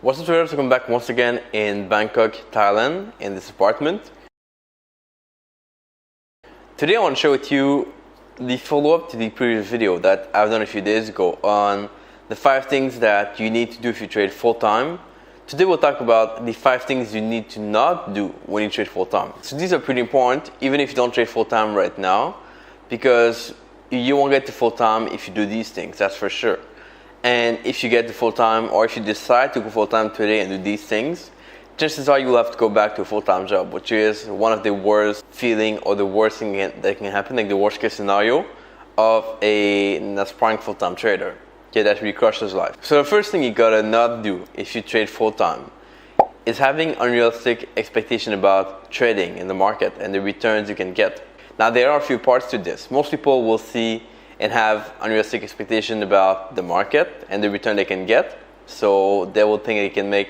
What's up, traders? Welcome back once again in Bangkok, Thailand, in this apartment. Today I want to share with you the follow-up to the previous video that I've done a few days ago on the 5 things that you need to do if you trade full-time. Today we'll talk about the 5 things you need to not do when you trade full-time. So these are pretty important even if you don't trade full-time right now, because you won't get to full-time if you do these things, that's for sure. And if you get to full-time, or if you decide to go full-time today and do these things, chances are you'll have to go back to a full-time job, which is one of the worst feeling or the worst thing that can happen, like the worst case scenario of an aspiring full-time trader. Okay, that really crushes life. So the first thing you gotta not do if you trade full-time is having unrealistic expectation about trading in the market and the returns you can get. Now there are a few parts to this. Most people will see and have unrealistic expectation about the market and the return they can get. So they will think they can make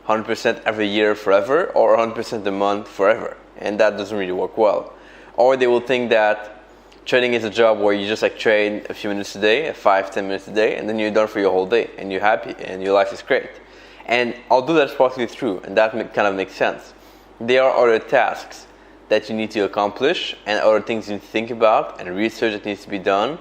100% every year forever or 100% a month forever. And that doesn't really work well. Or they will think that trading is a job where you just trade a few minutes a day, 5-10 minutes a day, and then you're done for your whole day and you're happy and your life is great. And although that's partly true and that kind of makes sense, there are other tasks that you need to accomplish and other things you need to think about and research that needs to be done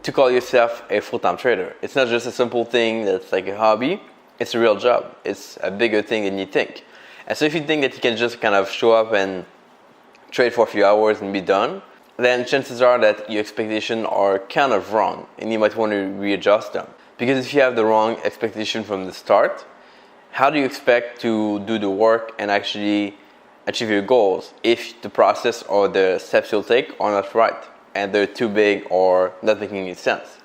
to call yourself a full-time trader. It's not just a simple thing that's like a hobby, it's a real job. It's a bigger thing than you think. And so if you think that you can just kind of show up and trade for a few hours and be done, then chances are that your expectations are kind of wrong and you might want to readjust them. Because if you have the wrong expectation from the start, how do you expect to do the work and actually achieve your goals if the process or the steps you'll take are not right and they're too big or not making any sense?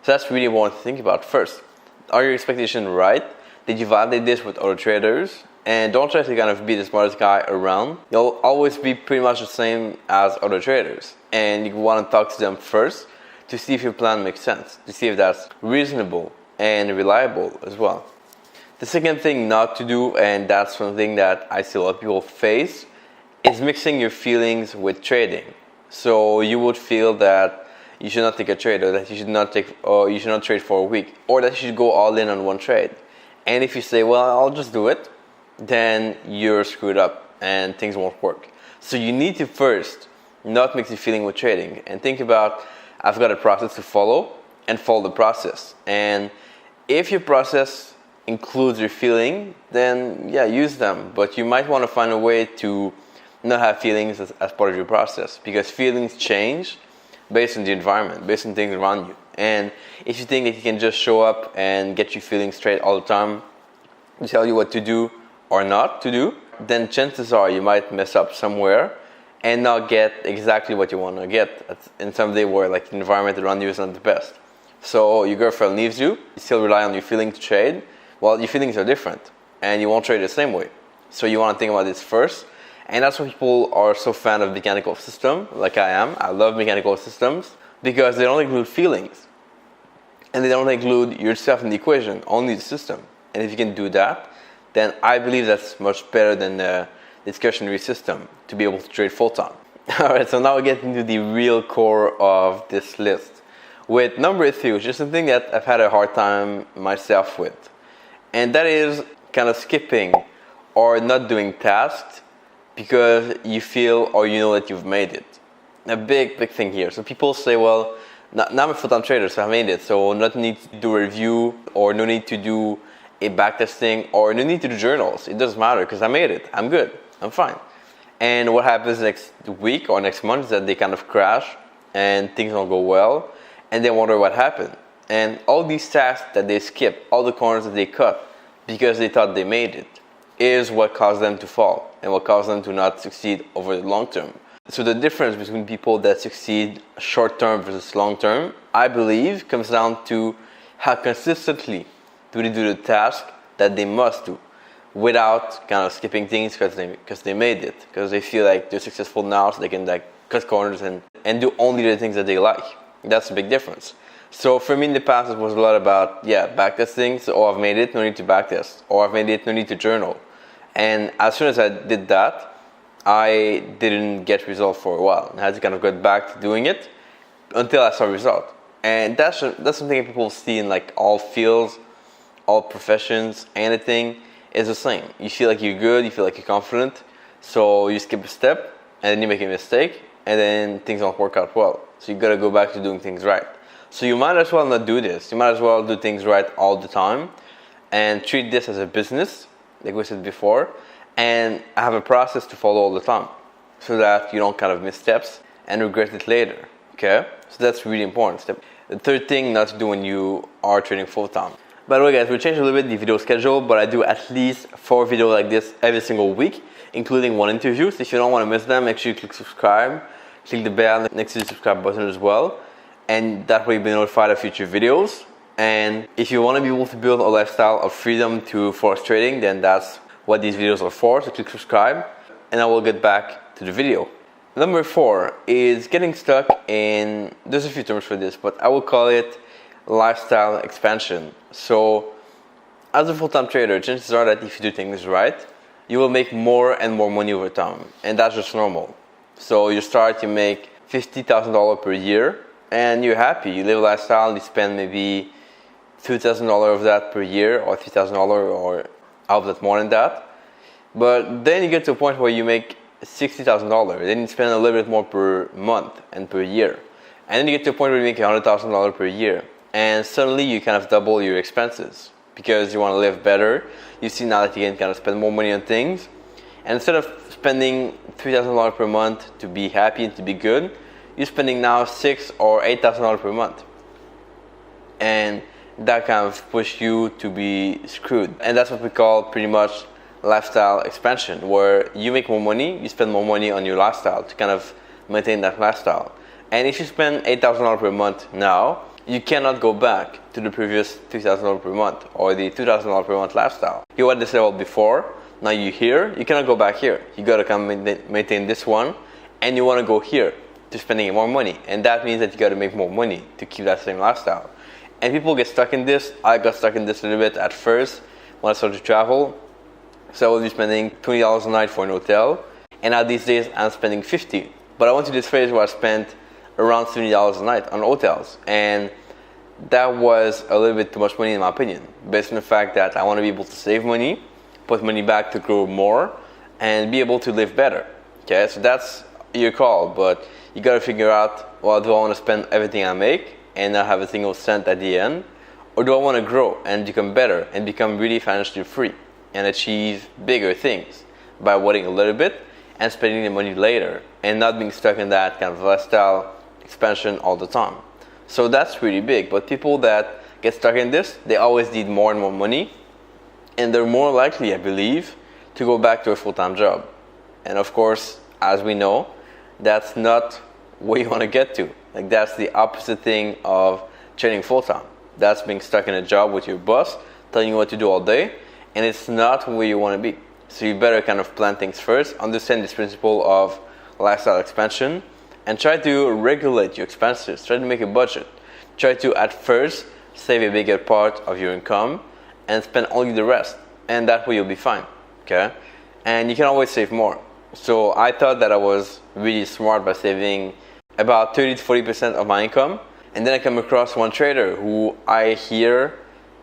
So that's really what to think about first. Are your expectations right? Did you validate this with other traders? And don't try to kind of be the smartest guy around. You'll always be pretty much the same as other traders. And you want to talk to them first to see if your plan makes sense, to see if that's reasonable and reliable as well. The second thing not to do, and that's something that I see a lot of people face, is mixing your feelings with trading. So you would feel that you should not take a trade, or that you should not trade for a week, or that you should go all in on one trade. And if you say, well, I'll just do it, then you're screwed up and things won't work. So you need to first not mix your feeling with trading and think about, I've got a process to follow and follow the process. And if your process includes your feeling, then yeah, use them. But you might want to find a way to not have feelings as part of your process, because feelings change based on the environment, based on things around you. And if you think that you can just show up and get your feelings straight all the time, tell you what to do or not to do, then chances are you might mess up somewhere and not get exactly what you want to get in some day where the environment around you is not the best. So your girlfriend leaves you, you still rely on your feeling to trade. Well, your feelings are different and you won't trade the same way. So you want to think about this first. And that's why people are so fan of mechanical system, like I am. I love mechanical systems because they don't include feelings. And they don't include yourself in the equation, only the system. And if you can do that, then I believe that's much better than the discretionary system to be able to trade full-time. Alright, so now we get into the real core of this list. With number 3, which is something that I've had a hard time myself with. And that is kind of skipping or not doing tasks because you feel or you know that you've made it. A big thing here. So people say, well, now I'm a full-time trader, so I made it. So no need to do a review, or no need to do a backtesting, or no need to do journals. It doesn't matter because I made it. I'm good. I'm fine. And what happens next week or next month is that they kind of crash and things don't go well, and they wonder what happened. And all these tasks that they skip, all the corners that they cut because they thought they made it, is what caused them to fall and what caused them to not succeed over the long term. So the difference between people that succeed short term versus long term, I believe, comes down to how consistently do they do the task that they must do without kind of skipping things because they made it, because they feel like they're successful now, so they can cut corners and do only the things that they like. That's a big difference. So for me in the past, it was a lot about backtesting. So I've made it, no need to backtest, or I've made it, no need to journal. And as soon as I did that, I didn't get results for a while. I had to kind of get back to doing it until I saw a result. And that's something people see in all fields, all professions, anything. is the same. You feel like you're good, you feel like you're confident, so you skip a step, and then you make a mistake, and then things don't work out well. So you gotta go back to doing things right. So you might as well not do this. You might as well do things right all the time, and treat this as a business, like we said before, and have a process to follow all the time, so that you don't kind of miss steps and regret it later. Okay? So that's really important. The third thing not to do when you are trading full time. By the way, guys, we changed a little bit the video schedule, but I do at least 4 videos like this every single week, including 1 interview. So if you don't want to miss them, make sure you click subscribe, click the bell next to the subscribe button as well, and that way you'll be notified of future videos. And if you want to be able to build a lifestyle of freedom to forex trading, then that's what these videos are for. So click subscribe, and I will get back to the video. Number 4 is getting stuck in, there's a few terms for this, but I will call it lifestyle expansion. So as a full-time trader, chances are that if you do things right, you will make more and more money over time, and that's just normal. So you start, you make $50,000 per year, and you're happy. You live a lifestyle, you spend maybe $2,000 of that per year, or $3,000, or out of that more than that. But then you get to a point where you make $60,000. Then you spend a little bit more per month and per year, and then you get to a point where you make $100,000 per year. And suddenly you kind of double your expenses because you want to live better. You see now that you can kind of spend more money on things. And instead of spending $3,000 per month to be happy and to be good, you're spending now $6,000 or $8,000 per month. And that kind of pushes you to be screwed. And that's what we call pretty much lifestyle expansion, where you make more money, you spend more money on your lifestyle to kind of maintain that lifestyle. And if you spend $8,000 per month now, you cannot go back to the previous $3,000 per month or the $2,000 per month lifestyle. You were at this level before, now you're here, you cannot go back here. You gotta come maintain this one, and you wanna go here to spending more money. And that means that you gotta make more money to keep that same lifestyle. And people get stuck in this. I got stuck in this a little bit at first when I started to travel. So I would be spending $20 a night for an hotel, and now these days I'm spending $50. But I went to this phase where I spent around $70 a night on hotels, and that was a little bit too much money in my opinion, based on the fact that I want to be able to save money, put money back to grow more, and be able to live better. Okay, so that's your call, but you got to figure out, well, do I want to spend everything I make and not have a single cent at the end, or do I want to grow and become better and become really financially free and achieve bigger things by waiting a little bit and spending the money later and not being stuck in that kind of lifestyle expansion all the time. So that's really big. But people that get stuck in this, they always need more and more money, and they're more likely, I believe, to go back to a full-time job. And of course, as we know, that's not where you want to get to. Like, that's the opposite thing of trading full-time. That's being stuck in a job with your boss telling you what to do all day, and it's not where you want to be. So you better kind of plan things first, understand this principle of lifestyle expansion, and try to regulate your expenses. Try to make a budget. Try to, at first, save a bigger part of your income and spend only the rest. And that way you'll be fine, okay? And you can always save more. So I thought that I was really smart by saving about 30 to 40% of my income. And then I come across one trader who I hear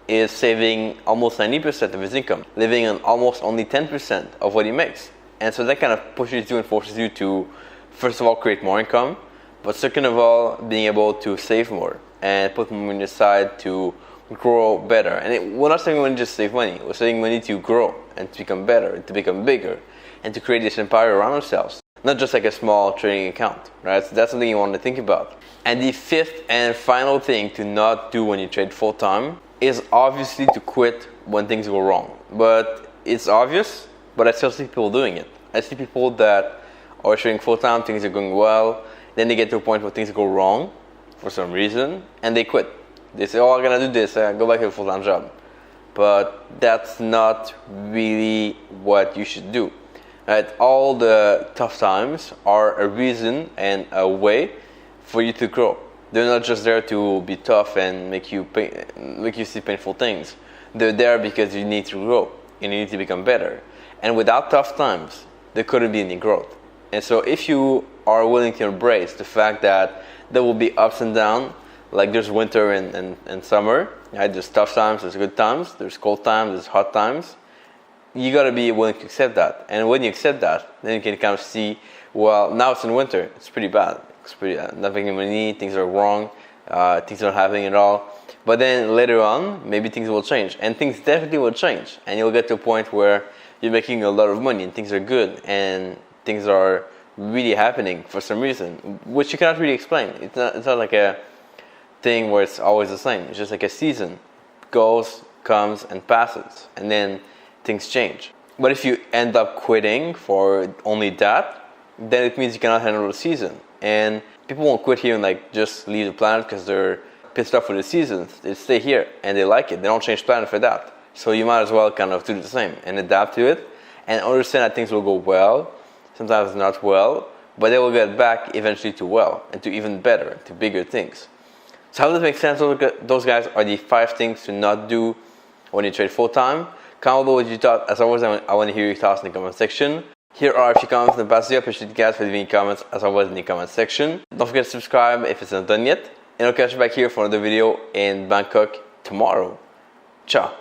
is saving almost 90% of his income, living on almost only 10% of what he makes. And so that kind of pushes you and forces you to, first of all, create more income, but second of all, being able to save more and put more money aside to grow better. And we're not saving money just to save money. We're saving money to grow and to become better, and to become bigger, and to create this empire around ourselves. Not just like a small trading account, right? So that's something you want to think about. And the fifth and final thing to not do when you trade full-time is obviously to quit when things go wrong. But it's obvious, but I still see people doing it. I see people that are trading full-time, things are going well, then they get to a point where things go wrong for some reason, and they quit. They say, oh, I'm gonna do this, go back to a full-time job. But that's not really what you should do. Right? All the tough times are a reason and a way for you to grow. They're not just there to be tough and make you see painful things. They're there because you need to grow and you need to become better. And without tough times, there couldn't be any growth. And so if you are willing to embrace the fact that there will be ups and downs, like there's winter and summer, right? There's tough times, there's good times, there's cold times, there's hot times. you gotta be willing to accept that. And when you accept that, then you can kind of see, well, now it's in winter, it's pretty bad. It's pretty not making money, things are wrong, things are not happening at all. But then later on, maybe things will change, and things definitely will change, and you'll get to a point where you're making a lot of money and things are good and things are really happening for some reason, which you cannot really explain. It's not like a thing where it's always the same. It's just like a season goes, comes, and passes, and then things change. But if you end up quitting for only that, then it means you cannot handle the season. And people won't quit here and like just leave the planet because they're pissed off with the seasons. They stay here and they like it. They don't change planet for that. So you might as well kind of do the same and adapt to it and understand that things will go well, sometimes not well, but they will get back eventually to well and to even better, to bigger things. So how does it make sense? Those guys are the 5 things to not do when you trade full time. Comment below what you thought. As always, I want to hear your thoughts in the comment section. Here are a few comments in the past video. I appreciate you guys for leaving comments as always in the comment section. Don't forget to subscribe if it's not done yet. And I'll catch you back here for another video in Bangkok tomorrow. Ciao.